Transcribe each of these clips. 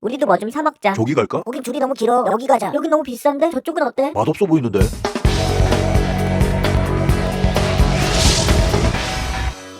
우리도 뭐 좀 사 먹자. 저기 갈까? 거긴 줄이 너무 길어. 여기 가자. 여긴 너무 비싼데? 저쪽은 어때? 맛없어 보이는데.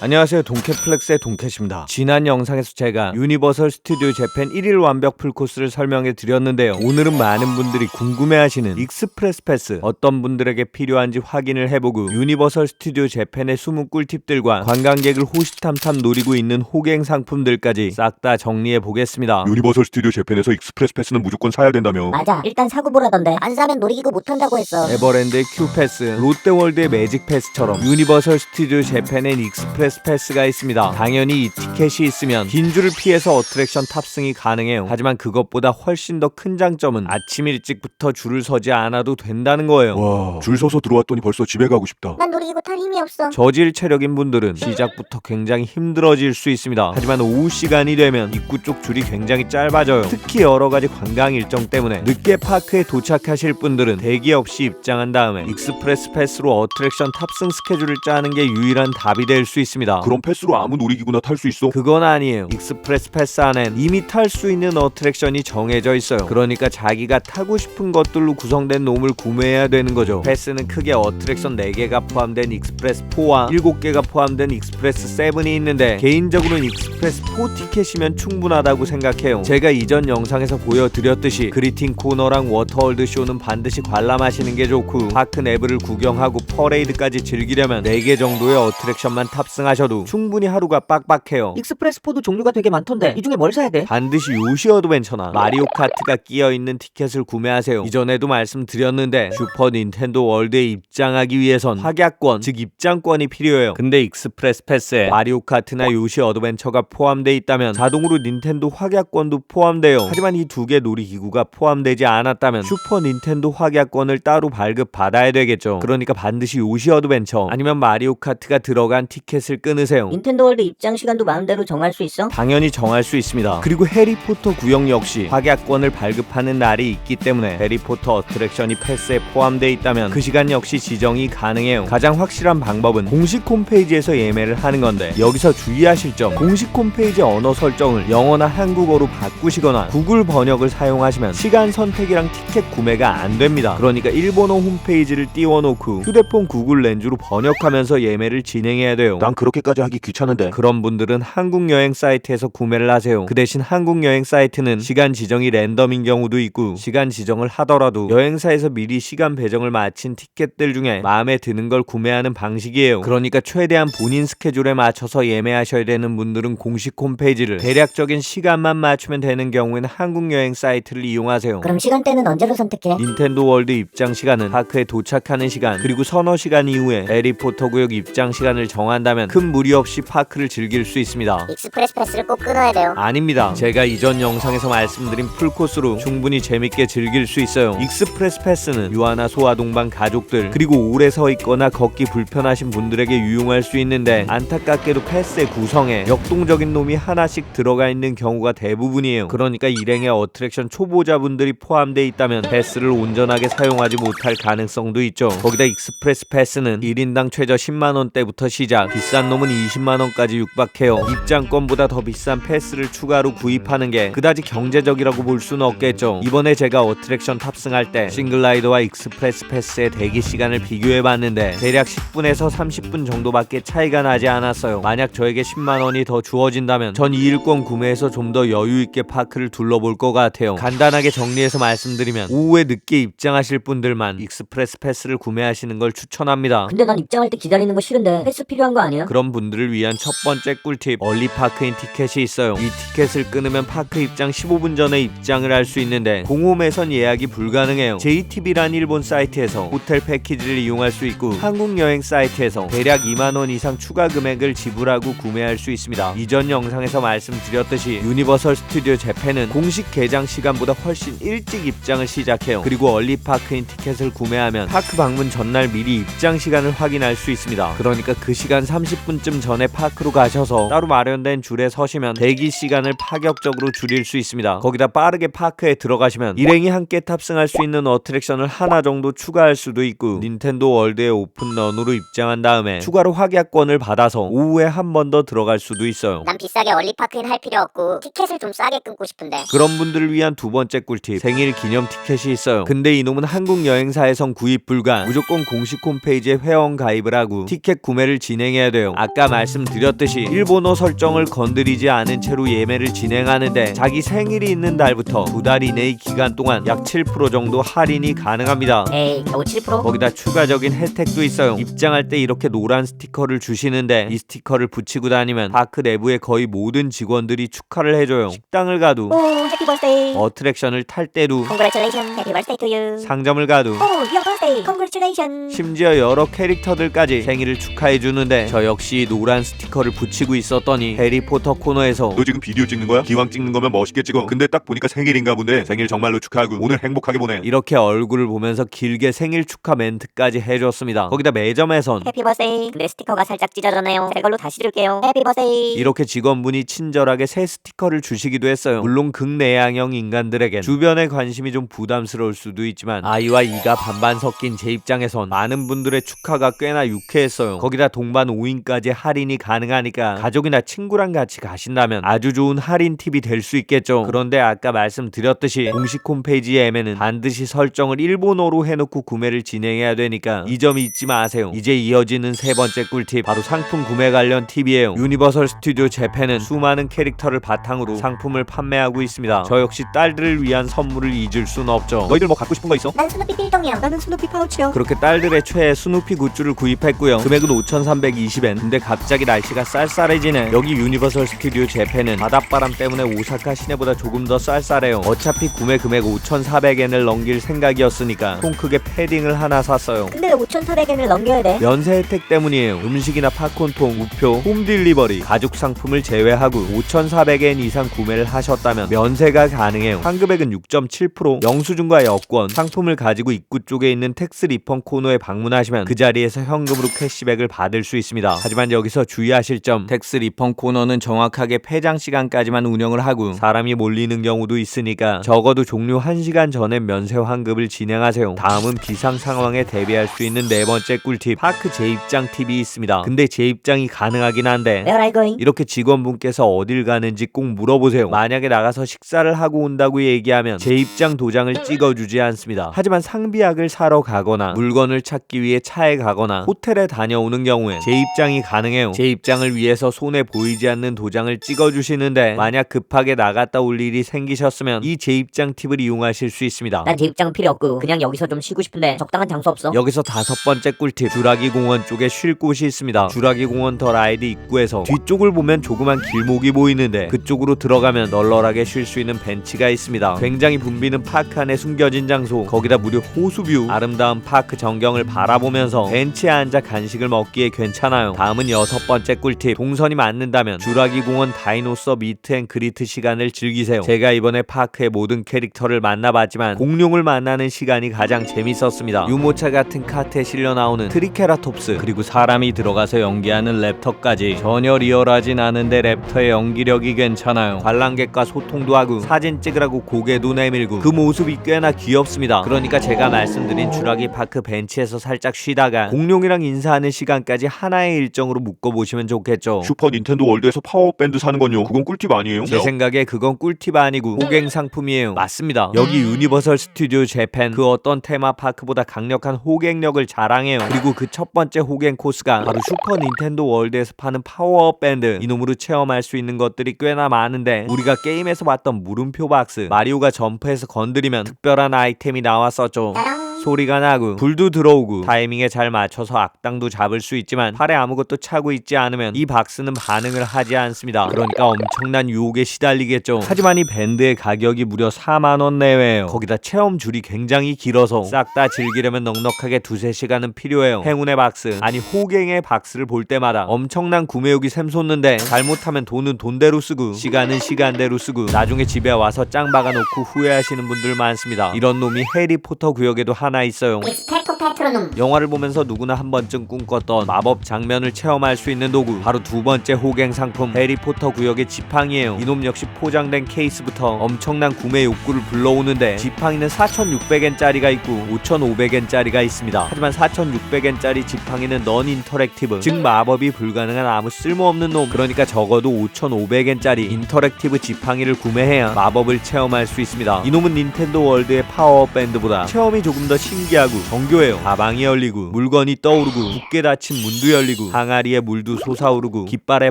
안녕하세요, 동캐플렉스의 동캐십니다. 지난 영상에서 제가 유니버설 스튜디오 재팬 1일 완벽 풀코스를 설명해 드렸는데요. 오늘은 많은 분들이 궁금해하시는 익스프레스 패스, 어떤 분들에게 필요한지 확인을 해보고 유니버설 스튜디오 재팬의 숨은 꿀팁들과 관광객을 호시탐탐 노리고 있는 호갱 상품들까지 싹 다 정리해 보겠습니다. 유니버설 스튜디오 재팬에서 익스프레스 패스는 무조건 사야 된다며. 맞아. 일단 사고 보라던데. 안 사면 놀이기구 못 탄다고 했어. 에버랜드의 큐패스, 롯데월드의 매직패스처럼 유니버설 스튜디오 재팬엔 익스프레스 패스가 있습니다. 당연히 이 티켓이 있으면 긴 줄을 피해서 어트랙션 탑승이 가능해요. 하지만 그것보다 훨씬 더 큰 장점은 아침 일찍부터 줄을 서지 않아도 된다는 거예요. 와, 줄 서서 들어왔더니 벌써 집에 가고 싶다. 난 놀이기구 탈 힘이 없어. 저질 체력인 분들은 시작부터 굉장히 힘들어질 수 있습니다. 하지만 오후 시간이 되면 입구 쪽 줄이 굉장히 짧아져요. 특히 여러가지 관광 일정 때문에 늦게 파크에 도착하실 분들은 대기 없이 입장한 다음에 익스프레스 패스로 어트랙션 탑승 스케줄을 짜는 게 유일한 답이 될 수 있습니다. 그럼 패스로 아무 놀이기구나 탈 수 있어? 그건 아니에요. 익스프레스 패스 안엔 이미 탈 수 있는 어트랙션이 정해져 있어요. 그러니까 자기가 타고 싶은 것들로 구성된 놈을 구매해야 되는 거죠. 패스는 크게 어트랙션 4개가 포함된 익스프레스 4와 7개가 포함된 익스프레스 7이 있는데 개인적으로는 익스프레스 4 티켓이면 충분하다고 생각해요. 제가 이전 영상에서 보여드렸듯이 그리팅 코너랑 워터월드 쇼는 반드시 관람하시는 게 좋고 파크 내부를 구경하고 퍼레이드까지 즐기려면 4개 정도의 어트랙션만 탑승하셔도 충분히 하루가 빡빡해요. 익스프레스 포도 종류가 되게 많던데 이 중에 뭘 사야 돼? 반드시 요시 어드벤처나 마리오 카트가 끼어있는 티켓을 구매하세요. 이전에도 말씀드렸는데 슈퍼 닌텐도 월드에 입장하기 위해선 확약권, 즉 입장권이 필요해요. 근데 익스프레스 패스에 마리오 카트나 요시 어드벤처가 포함되어 있다면 자동으로 닌텐도 확약권도 포함돼요. 하지만 이 두 개 놀이기구가 포함되지 않았다면 슈퍼 닌텐도 확약권을 따로 발급받아야 되겠죠. 그러니까 반드시 요시 어드벤처 아니면 마리오 카트가 들어간 티켓을 끊으세요. 닌텐도 월드 입장 시간도 마음대로 정할 수 있어? 당연히 정할 수 있습니다. 그리고 해리포터 구역 역시 확약권을 발급하는 날이 있기 때문에 해리포터 어트랙션이 패스에 포함되어 있다면 그 시간 역시 지정이 가능해요. 가장 확실한 방법은 공식 홈페이지에서 예매를 하는 건데 여기서 주의하실 점, 공식 홈페이지 언어 설정을 영어나 한국어로 바꾸시거나 구글 번역을 사용하시면 시간 선택이랑 티켓 구매가 안 됩니다. 그러니까 일본어 홈페이지를 띄워놓고 휴대폰 구글 렌즈로 번역하면서 예매를 진행해야 돼요. 난 그렇게까지 하기 귀찮은데. 그런 분들은 한국 여행 사이트에서 구매를 하세요. 그 대신 한국 여행 사이트는 시간 지정이 랜덤인 경우도 있고 시간 지정을 하더라도 여행사에서 미리 시간 배정을 마친 티켓들 중에 마음에 드는 걸 구매하는 방식이에요. 그러니까 최대한 본인 스케줄에 맞춰서 예매하셔야 되는 분들은 공식 홈페이지를, 대략적인 시간만 맞추면 되는 경우에는 한국 여행 사이트를 이용하세요. 그럼 시간대는 언제로 선택해? 닌텐도 월드 입장 시간은 파크에 도착하는 시간 그리고 서너 시간 이후에 해리포터 구역 입장 시간을 정한다면 큰 무리 없이 파크를 즐길 수 있습니다. 익스프레스 패스를 꼭 끊어야 돼요. 아닙니다. 제가 이전 영상에서 말씀드린 풀코스로 충분히 재밌게 즐길 수 있어요. 익스프레스 패스는 유아나 소아동반 가족들 그리고 오래 서 있거나 걷기 불편하신 분들에게 유용할 수 있는데 안타깝게도 패스의 구성에 역동적인 놈이 하나씩 들어가 있는 경우가 대부분이에요. 그러니까 일행의 어트랙션 초보자분들이 포함되어 있다면 패스를 온전하게 사용하지 못할 가능성도 있죠. 거기다 익스프레스 패스는 1인당 최저 10만원대부터 시작, 비싼 놈은 20만원까지 육박해요. 입장권보다 더 비싼 패스를 추가로 구입하는 게 그다지 경제적이라고 볼 수는 없겠죠. 이번에 제가 어트랙션 탑승할 때 싱글라이더와 익스프레스 패스의 대기 시간을 비교해봤는데 대략 10분에서 30분 정도밖에 차이가 나지 않았어요. 만약 저에게 10만원이 더 주어진다면 전 2일권 구매해서 좀 더 여유있게 파크를 둘러볼 것 같아요. 간단하게 정리해서 말씀드리면 오후에 늦게 입장하실 분들만 익스프레스 패스를 구매하시는 걸 추천합니다. 근데 난 입장할 때 기다리는 거 싫은데 패스 필요한 거 아니야? 그런 분들을 위한 첫 번째 꿀팁, 얼리 파크인 티켓이 있어요. 이 티켓을 끊으면 파크 입장 15분 전에 입장을 할 수 있는데 공홈에선 예약이 불가능해요. JTB란 일본 사이트에서 호텔 패키지를 이용할 수 있고 한국 여행 사이트에서 대략 2만원 이상 추가 금액을 지불하고 구매할 수 있습니다. 이전 영상에서 말씀드렸듯이 유니버설 스튜디오 재팬은 공식 개장 시간보다 훨씬 일찍 입장을 시작해요. 그리고 얼리 파크인 티켓을 구매하면 파크 방문 전날 미리 입장 시간을 확인할 수 있습니다. 그러니까 그 시간 30 30분쯤 전에 파크로 가셔서 따로 마련된 줄에 서시면 대기 시간을 파격적으로 줄일 수 있습니다. 거기다 빠르게 파크에 들어가시면 일행이 함께 탑승할 수 있는 어트랙션을 하나 정도 추가할 수도 있고, 닌텐도 월드의 오픈런으로 입장한 다음에 추가로 확약권을 받아서 오후에 한 번 더 들어갈 수도 있어요. 난 비싸게 얼리파크인 할 필요 없고 티켓을 좀 싸게 끊고 싶은데. 그런 분들을 위한 두 번째 꿀팁, 생일 기념 티켓이 있어요. 근데 이놈은 한국 여행사에선 구입 불가, 무조건 공식 홈페이지에 회원 가입을 하고 티켓 구매를 진행해야 돼요. 아까 말씀드렸듯이 일본어 설정을 건드리지 않은 채로 예매를 진행하는데 자기 생일이 있는 달부터 2달 이내의 기간 동안 약 7% 정도 할인이 가능합니다. 에이, 겨우 7%? 거기다 추가적인 혜택도 있어요. 입장할 때 이렇게 노란 스티커를 주시는데 이 스티커를 붙이고 다니면 파크 내부의 거의 모든 직원들이 축하를 해줘요. 식당을 가도, 오, 해피 버스데이. 어트랙션을 탈 때도, Congratulations, happy birthday to you. 상점을 가도, 오, your birthday. Congratulations. 심지어 여러 캐릭터들까지 생일을 축하해주는데 저 역시 노란 스티커를 붙이고 있었더니 해리포터 코너에서 너 지금 비디오 찍는 거야? 기왕 찍는 거면 멋있게 찍어. 근데 딱 보니까 생일인가 본데. 생일 정말로 축하하고 오늘 행복하게 보내. 이렇게 얼굴을 보면서 길게 생일 축하 멘트까지 해줬습니다. 거기다 매점에선 해피 버스데이. 근데 스티커가 살짝 찢어졌네요. 새 걸로 다시 줄게요. 해피 버스데이. 이렇게 직원분이 친절하게 새 스티커를 주시기도 했어요. 물론 극내향형 인간들에겐 주변의 관심이 좀 부담스러울 수도 있지만 아이와 이가 반반 섞인 제 입장에선 많은 분들의 축하가 꽤나 유쾌했어요. 거기다 동반 5인까지 할인이 가능하니까 가족이나 친구랑 같이 가신다면 아주 좋은 할인 팁이 될 수 있겠죠. 그런데 아까 말씀드렸듯이 공식 홈페이지 예매는 반드시 설정을 일본어로 해놓고 구매를 진행해야 되니까 이 점 잊지 마세요. 이제 이어지는 세 번째 꿀팁, 바로 상품 구매 관련 팁이에요. 유니버설 스튜디오 재팬은 수많은 캐릭터를 바탕으로 상품을 판매하고 있습니다. 저 역시 딸들을 위한 선물을 잊을 순 없죠. 너희들 뭐 갖고 싶은 거 있어? 난 스누피 필통이요. 나는 스누피 파우치요. 그렇게 딸들의 최애 스누피 굿즈를 구입했고요. 금액은 5,320엔. 근데 갑자기 날씨가 쌀쌀해지네. 여기 유니버설 스튜디오 재팬은 바닷바람 때문에 오사카 시내보다 조금 더 쌀쌀해요. 어차피 구매 금액 5,400엔을 넘길 생각이었으니까 통 크게 패딩을 하나 샀어요. 근데 5,400엔을 넘겨야 돼. 면세 혜택 때문이에요. 음식이나 팝콘통, 우표, 홈딜리버리, 가죽 상품을 제외하고 5,400엔 이상 구매를 하셨다면 면세가 가능해요. 환급액은 6.7%, 영수증과 여권, 상품을 가지고 입구 쪽에 있는 텍스 리펀 코너에 방문하시면 그 자리에서 현금으로 캐시백을 받을 수 있습니다. 하지만 여기서 주의하실 점, 텍스 리펀 코너는 정확하게 폐장 시간까지만 운영을 하고 사람이 몰리는 경우도 있으니까 적어도 종료 1시간 전에 면세 환급을 진행하세요. 다음은 비상 상황에 대비할 수 있는 네 번째 꿀팁, 파크 재입장 팁이 있습니다. 근데 재입장이 가능하긴 한데 Where are you going? 이렇게 직원분께서 어딜 가는지 꼭 물어보세요. 만약에 나가서 식사를 하고 온다고 얘기하면 재입장 도장을 찍어주지 않습니다. 하지만 상비약을 사러 가거나 물건을 찾기 위해 차에 가거나 호텔에 다녀오는 경우에 재입장이 가능해요. 재입장을 위해서 손에 보이지 않는 도장을 찍어주시는데 만약 급하게 나갔다 올 일이 생기셨으면 이 재입장 팁을 이용하실 수 있습니다. 난 재입장은 필요 없고 그냥 여기서 좀 쉬고 싶은데 적당한 장소 없어? 여기서 다섯 번째 꿀팁, 주라기 공원 쪽에 쉴 곳이 있습니다. 주라기 공원 더 라이드 입구에서 뒤쪽을 보면 조그만 길목이 보이는데 그쪽으로 들어가면 널널하게 쉴 수 있는 벤치가 있습니다. 굉장히 붐비는 파크 안에 숨겨진 장소, 거기다 무려 호수뷰, 아름다운 파크 전경을 바라보면서 벤치에 앉아 간식을 먹기에 괜찮아요. 다음은 여섯 번째 꿀팁, 동선이 맞는다면 주라기 공원 다이노서 미트 앤 그리트 시간을 즐기세요. 제가 이번에 파크의 모든 캐릭터를 만나봤지만 공룡을 만나는 시간이 가장 재밌었습니다. 유모차 같은 카트에 실려 나오는 트리케라톱스, 그리고 사람이 들어가서 연기하는 랩터까지 전혀 리얼하진 않은데 랩터의 연기력이 괜찮아요. 관람객과 소통도 하고 사진 찍으라고 고개도 내밀고 그 모습이 꽤나 귀엽습니다. 그러니까 제가 말씀드린 주라기 파크 벤치에서 살짝 쉬다가 공룡이랑 인사하는 시간까지 하나의 일정으로 묶어보시면 좋겠죠. 슈퍼 닌텐도 월드에서 파워밴드 사는 건요. 그건 꿀팁 아니에요? 제 생각에 그건 꿀팁 아니고 호갱 상품이에요. 맞습니다. 여기 유니버설 스튜디오 재팬 그 어떤 테마파크보다 강력한 호갱력을 자랑해요. 그리고 그 첫 번째 호갱 코스가 바로 슈퍼 닌텐도 월드에서 파는 파워밴드. 이놈으로 체험할 수 있는 것들이 꽤나 많은데 우리가 게임에서 봤던 물음표 박스, 마리오가 점프해서 건드리면 특별한 아이템이 나왔었죠. 소리가 나고 불도 들어오고 타이밍에 잘 맞춰서 악당도 잡을 수 있지만 팔에 아무것도 차고 있지 않으면 이 박스는 반응을 하지 않습니다. 그러니까 엄청난 유혹에 시달리겠죠. 하지만 이 밴드의 가격이 무려 4만원 내외예요. 거기다 체험 줄이 굉장히 길어서 싹 다 즐기려면 넉넉하게 2-3시간은 필요해요. 행운의 박스, 아니 호갱의 박스를 볼 때마다 엄청난 구매욕이 샘솟는데 잘못하면 돈은 돈대로 쓰고 시간은 시간대로 쓰고 나중에 집에 와서 짱 박아놓고 후회하시는 분들 많습니다. 이런 놈이 해리포터 구역에도 하나 있어요. 익스펙토 페트로눔. 영화를 보면서 누구나 한 번쯤 꿈꿨던 마법 장면을 체험할 수 있는 도구, 바로 두 번째 호갱 상품 해리포터 구역의 지팡이에요. 이놈 역시 포장된 케이스부터 엄청난 구매 욕구를 불러오는데 지팡이는 4,600엔짜리가 있고 5,500엔짜리가 있습니다. 하지만 4,600엔짜리 지팡이는 넌 인터랙티브, 즉 마법이 불가능한 아무 쓸모없는 놈. 그러니까 적어도 5,500엔짜리 인터랙티브 지팡이를 구매해야 마법을 체험할 수 있습니다. 이놈은 닌텐도 월드의 파워업 밴드보다 체험이 조금 더 신기하고 정교해요. 가방이 열리고 물건이 떠오르고 굳게 닫힌 문도 열리고 항아리에 물도 솟아오르고 깃발에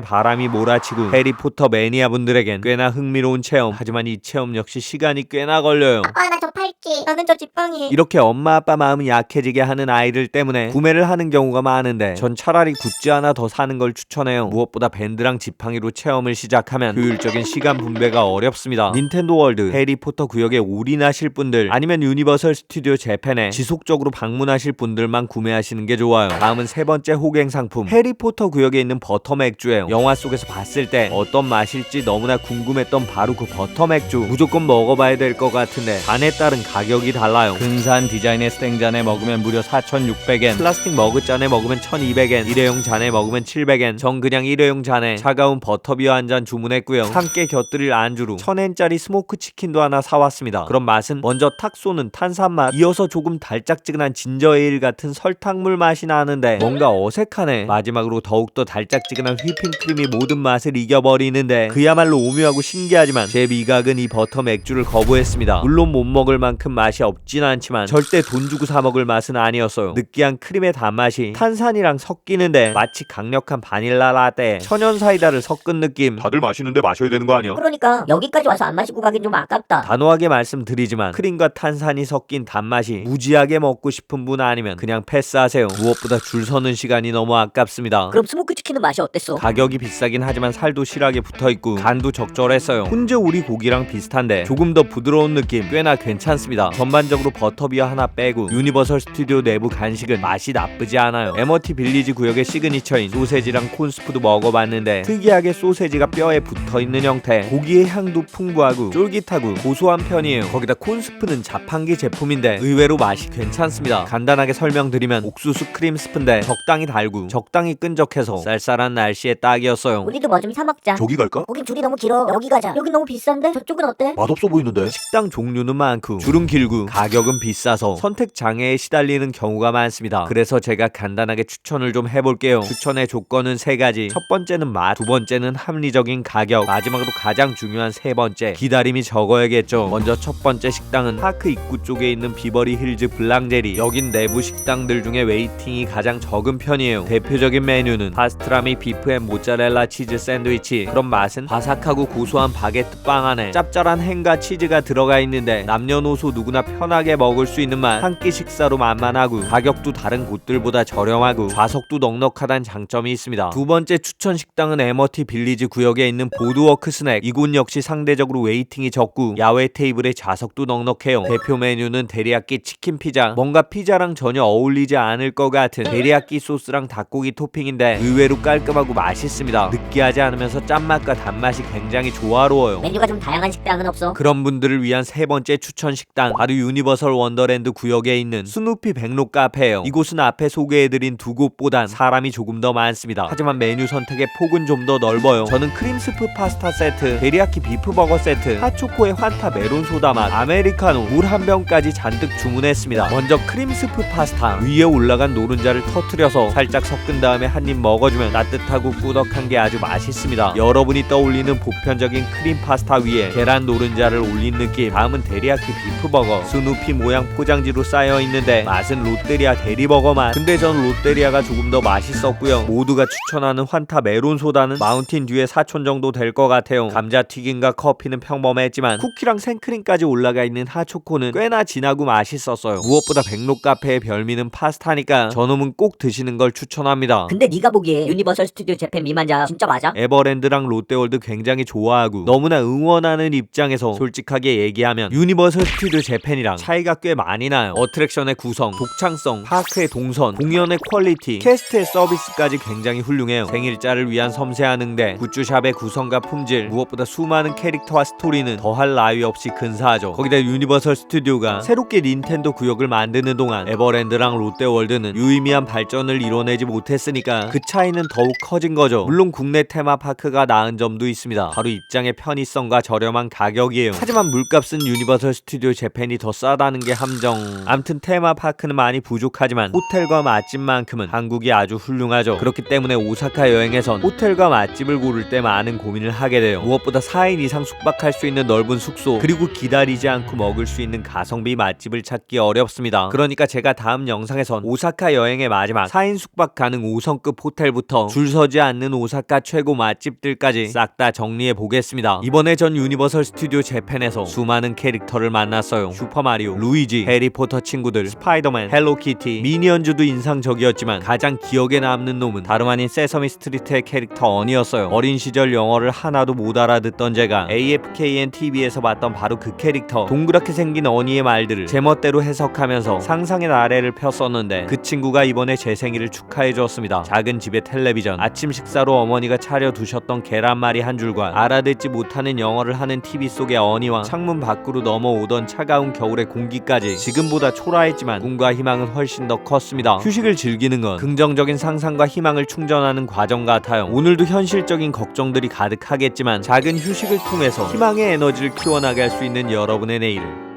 바람이 몰아치고 해리포터 매니아 분들에겐 꽤나 흥미로운 체험. 하지만 이 체험 역시 시간이 꽤나 걸려요. 나 저 팔찌. 나는 저 지팡이. 이렇게 엄마 아빠 마음이 약해지게 하는 아이들 때문에 구매를 하는 경우가 많은데 전 차라리 굿즈 하나 더 사는 걸 추천해요. 무엇보다 밴드랑 지팡이로 체험을 시작하면 효율적인 시간 분배가 어렵습니다. 닌텐도 월드 해리포터 구역에 올인하실 분들, 아니면 유니버설 스튜디오 재팬에 지속적으로 방문하실 분들만 구매하시는 게 좋아요. 다음은 세 번째 호갱 상품, 해리포터 구역에 있는 버터 맥주예요. 영화 속에서 봤을 때 어떤 맛일지 너무나 궁금했던 바로 그 버터 맥주. 무조건 먹어봐야 될 것 같은데 잔에 따른 가격이 달라요. 근사한 디자인의 스탱잔에 먹으면 무려 4,600엔, 플라스틱 머그잔에 먹으면 1,200엔, 일회용 잔에 먹으면 700엔. 전 그냥 일회용 잔에 차가운 버터비어 한 잔 주문했고요. 함께 곁들일 안주로 1,000엔짜리 스모크 치킨도 하나 사왔습니다. 그럼 맛은 먼저 탁 쏘는 탄산맛, 이어서 조금 달짝지근한 진저에일 같은 설탕물 맛이 나는데 뭔가 어색하네. 마지막으로 더욱더 달짝지근한 휘핑크림이 모든 맛을 이겨버리는데 그야말로 오묘하고 신기하지만 제 미각은 이 버터 맥주를 거부했습니다. 물론 못 먹을 만큼 맛이 없진 않지만 절대 돈 주고 사 먹을 맛은 아니었어요. 느끼한 크림의 단맛이 탄산이랑 섞이는데 마치 강력한 바닐라 라떼에 천연 사이다를 섞은 느낌. 다들 마시는데 마셔야 되는 거 아니야? 그러니까 여기까지 와서 안 마시고 가긴 좀 아깝다. 단호하게 말씀드리지만 크림과 탄산이 섞인 단맛이 무지하게 먹고 싶은 분 아니면 그냥 패스하세요. 무엇보다 줄 서는 시간이 너무 아깝습니다. 그럼 스모크 치킨은 맛이 어땠어? 가격이 비싸긴 하지만 살도 실하게 붙어있고 간도 적절했어요. 훈제 오리 고기랑 비슷한데 조금 더 부드러운 느낌, 꽤나 괜찮습니다. 전반적으로 버터비어 하나 빼고 유니버설 스튜디오 내부 간식은 맛이 나쁘지 않아요. 에머티 빌리지 구역의 시그니처인 소세지랑 콘스프도 먹어봤는데 특이하게 소세지가 뼈에 붙어있는 형태, 고기의 향도 풍부하고 쫄깃하고 고소한 편이에요. 거기다 콘스프는 자판기 제품인데 의외로 맛이 괜찮습니다. 간단하게 설명드리면 옥수수 크림 스프인데 적당히 달고 적당히 끈적해서 쌀쌀한 날씨에 딱이었어요. 우리도 뭐 좀 사 먹자. 저기 갈까? 거긴 줄이 너무 길어. 여기 가자. 여긴 너무 비싼데? 저쪽은 어때? 맛없어 보이는데. 식당 종류는 많고 줄은 길고 가격은 비싸서 선택 장애에 시달리는 경우가 많습니다. 그래서 제가 간단하게 추천을 좀 해볼게요. 추천의 조건은 세 가지. 첫 번째는 맛, 두 번째는 합리적인 가격, 마지막으로 가장 중요한 세 번째, 기다림이 적어야겠죠. 먼저 첫 번째 식당은 파크 입구 쪽에 있는 비버리 힐즈 블랑제리. 여긴 내부 식당들 중에 웨이팅이 가장 적은 편이에요. 대표적인 메뉴는 파스트라미 비프 앤 모짜렐라 치즈 샌드위치. 그럼 맛은 바삭하고 고소한 바게트 빵 안에 짭짤한 햄과 치즈가 들어가 있는데 남녀노소 누구나 편하게 먹을 수 있는 맛. 한 끼 식사로 만만하고 가격도 다른 곳들보다 저렴하고 좌석도 넉넉하다는 장점이 있습니다. 두 번째 추천 식당은 에머티 빌리지 구역에 있는 보드워크 스낵. 이곳 역시 상대적으로 웨이팅이 적고 야외 테이블에 좌석도 넉넉해요. 대표 메뉴는 데리야끼 치킨 피자. 뭔가 피자랑 전혀 어울리지 않을 것 같은 데리야끼 소스랑 닭고기 토핑인데 의외로 깔끔하고 맛있습니다. 느끼하지 않으면서 짠맛과 단맛이 굉장히 조화로워요. 메뉴가 좀 다양한 식당은 없어? 그런 분들을 위한 세 번째 추천 식당, 바로 유니버설 원더랜드 구역에 있는 스누피 백록 카페예요. 이곳은 앞에 소개해드린 두 곳보단 사람이 조금 더 많습니다. 하지만 메뉴 선택의 폭은 좀 더 넓어요. 저는 크림스프 파스타 세트, 데리야끼 비프 버거 세트, 핫초코의 환타 메론 소다 맛, 아메리카노, 물 한 병까지 잔뜩 주문했습니다. 먼저 크림스프 파스타. 위에 올라간 노른자를 터트려서 살짝 섞은 다음에 한 입 먹어주면 따뜻하고 꾸덕한 게 아주 맛있습니다. 여러분이 떠올리는 보편적인 크림 파스타 위에 계란 노른자를 올린 느낌. 다음은 데리야끼 비프 버거. 스누피 모양 포장지로 쌓여 있는데 맛은 롯데리아 대리버거 맛. 근데 전 롯데리아가 조금 더 맛있었고요. 모두가 추천하는 환타 메론 소다는 마운틴 듀의 사촌 정도 될 것 같아요. 감자튀김과 커피는 평범했지만 쿠키랑 생크림까지 올라가 있는 핫초코는 꽤나 진하고 맛있었어요. 무엇보다 백록 카페의 별미는 파스타니까 저놈은 꼭 드시는 걸 추천합니다. 근데 네가 보기에 유니버설 스튜디오 재팬 미만자 진짜 맞아? 에버랜드랑 롯데월드 굉장히 좋아하고 너무나 응원하는 입장에서 솔직하게 얘기하면 유니버설 스튜디오 재팬이랑 차이가 꽤 많이 나요. 어트랙션의 구성, 독창성, 파크의 동선, 공연의 퀄리티, 캐스트의 서비스까지 굉장히 훌륭해요. 생일자를 위한 섬세한 응대, 굿즈샵의 구성과 품질, 무엇보다 수많은 캐릭터와 스토리는 더할 나위 없이 근사하죠. 거기다 유니버설 스튜디오가 새롭게 닌텐도 구역을 만드는 동안 하지만 에버랜드랑 롯데월드는 유의미한 발전을 이뤄내지 못했으니까 그 차이는 더욱 커진 거죠. 물론 국내 테마파크가 나은 점도 있습니다. 바로 입장의 편의성과 저렴한 가격이에요. 하지만 물값은 유니버설 스튜디오 재팬이 더 싸다는 게 함정. 암튼 테마파크는 많이 부족하지만 호텔과 맛집만큼은 한국이 아주 훌륭하죠. 그렇기 때문에 오사카 여행에선 호텔과 맛집을 고를 때 많은 고민을 하게 돼요. 무엇보다 4인 이상 숙박할 수 있는 넓은 숙소, 그리고 기다리지 않고 먹을 수 있는 가성비 맛집을 찾기 어렵습니다. 그러니까 제가 다음 영상에선 오사카 여행의 마지막 4인 숙박 가능 5성급 호텔부터 줄 서지 않는 오사카 최고 맛집들까지 싹 다 정리해 보겠습니다. 이번에 전 유니버설 스튜디오 재팬에서 수많은 캐릭터를 만났어요. 슈퍼마리오, 루이지, 해리포터 친구들, 스파이더맨, 헬로키티, 미니언즈도 인상적이었지만 가장 기억에 남는 놈은 다름 아닌 세서미 스트리트의 캐릭터 언이었어요. 어린 시절 영어를 하나도 못 알아듣던 제가 AFKN TV에서 봤던 바로 그 캐릭터, 동그랗게 생긴 언이의 말들을 제멋대로 해석하면서 상상의 나래를 폈었는데 그 친구가 이번에 제 생일을 축하해 주었습니다. 작은 집의 텔레비전, 아침 식사로 어머니가 차려두셨던 계란말이 한 줄과 알아듣지 못하는 영어를 하는 TV 속의 언이와 창문 밖으로 넘어오던 차가운 겨울의 공기까지 지금보다 초라했지만 꿈과 희망은 훨씬 더 컸습니다. 휴식을 즐기는 건 긍정적인 상상과 희망을 충전하는 과정 같아요. 오늘도 현실적인 걱정들이 가득하겠지만 작은 휴식을 통해서 희망의 에너지를 키워나갈 수 있는 여러분의 내일을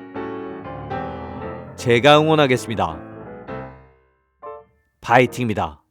제가 응원하겠습니다. 파이팅입니다.